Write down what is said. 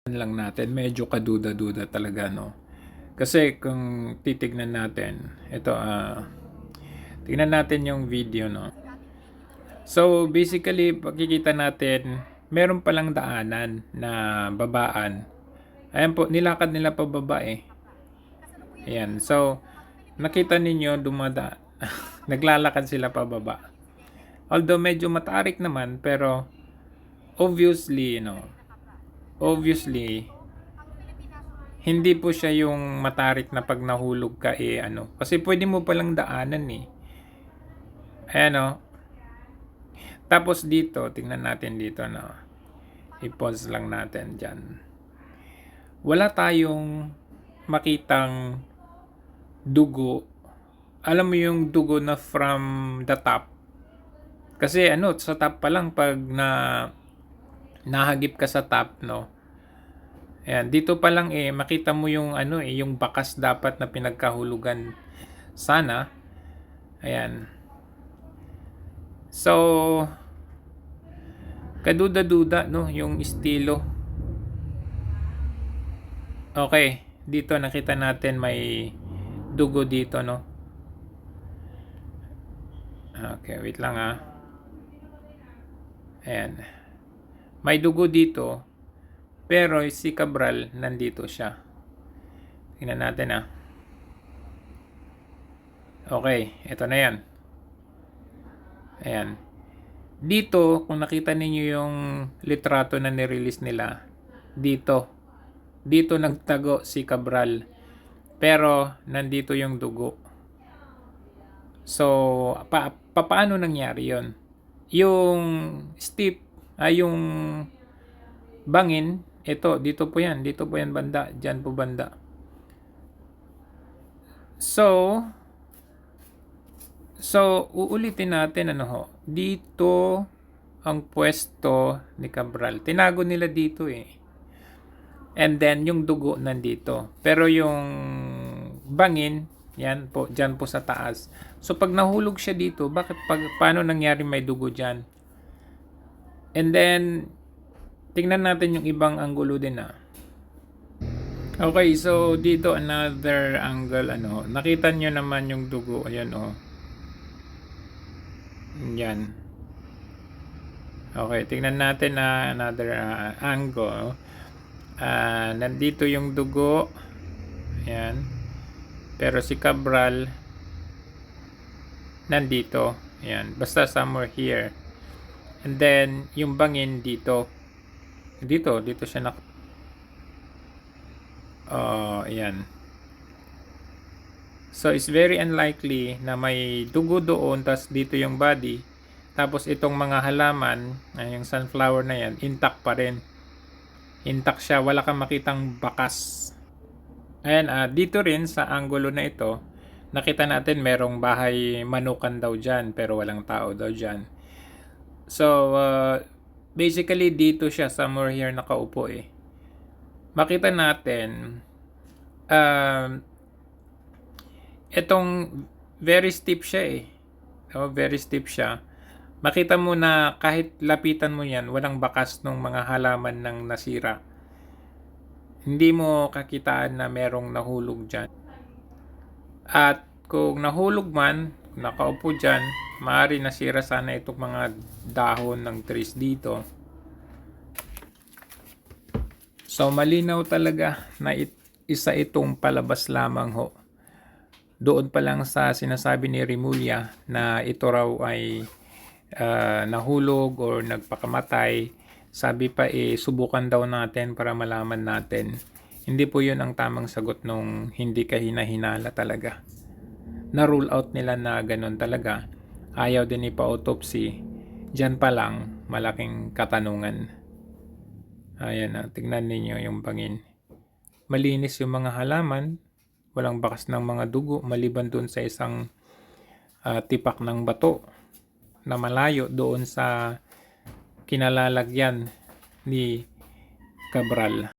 lang natin, medyo kaduda-duda talaga, no? Kasi kung titignan natin, ito, tignan natin yung video, no? So, basically, pagkikita natin, meron palang daanan na babaan. Ayan po, nilakad nila pababa eh. Ayan, so, nakita ninyo, naglalakad sila pababa. Although medyo matarik naman, pero obviously, obviously, hindi po siya yung matarik na pag nahulog ka kasi pwede mo palang daanan eh. Ayan o. Tapos dito, tingnan natin dito i-pause lang natin dyan. Wala tayong makitang dugo. Alam mo yung dugo na from the top. Kasi sa top pa lang pag nahagip ka sa top, no? Ayan, dito pa lang makita mo yung yung bakas dapat na pinagkahulugan sana. Ayan. So, kaduda-duda, no, yung estilo. Okay, dito nakita natin may dugo dito, no. Okay, wait lang Ayan. May dugo dito, pero si Cabral nandito siya. Tingnan natin Okay, ito na yan. Ayan. Dito, kung nakita ninyo yung litrato na nirelease nila, dito nagtago si Cabral. Pero, nandito yung dugo. So, paano nangyari yon? Yung yung bangin, dito po yan banda, dyan po banda. So, uulitin natin dito ang pwesto ni Cabral. Tinago nila dito And then, yung dugo nandito. Pero yung bangin, yan po, dyan po sa taas. So, pag nahulog siya dito, paano nangyari may dugo dyan? And then, tingnan natin yung ibang anggulo din Okay, so dito another angle nakita nyo naman yung dugo, ayan yan. Okay, tingnan natin another angle. Nandito yung dugo. Ayan. Pero si Cabral nandito. Ayan. Basta somewhere here. And then, yung bangin dito. Dito siya ayan. So, it's very unlikely na may dugo doon, tas dito yung body. Tapos, itong mga halaman, yung sunflower na yan, intact pa rin. Intact siya, wala kang makitang bakas. Ayan, dito rin sa angulo na ito, nakita natin merong bahay manukan daw dyan, pero walang tao daw dyan. So, basically dito siya, somewhere here nakaupo Makita natin, itong very steep siya very steep siya. Makita mo na kahit lapitan mo yan, walang bakas ng mga halaman ng nasira. Hindi mo kakitaan na merong nahulog dyan. At kung nahulog man, nakaupo dyan, maaari nasira sana itong mga dahon ng trees dito. So, malinaw talaga na isa itong palabas lamang Doon pa lang sa sinasabi ni Rimulya na ito raw ay nahulog or nagpakamatay. Sabi pa subukan daw natin para malaman natin. Hindi po yun ang tamang sagot nung hindi ka hinahinala talaga. Na-rule out nila na ganun talaga. Ayaw din ipa-autopsy. Diyan pa lang, malaking katanungan. Ayan tignan ninyo yung bangin. Malinis yung mga halaman. Walang bakas ng mga dugo maliban doon sa isang tipak ng bato na malayo doon sa kinalalagyan ni Cabral.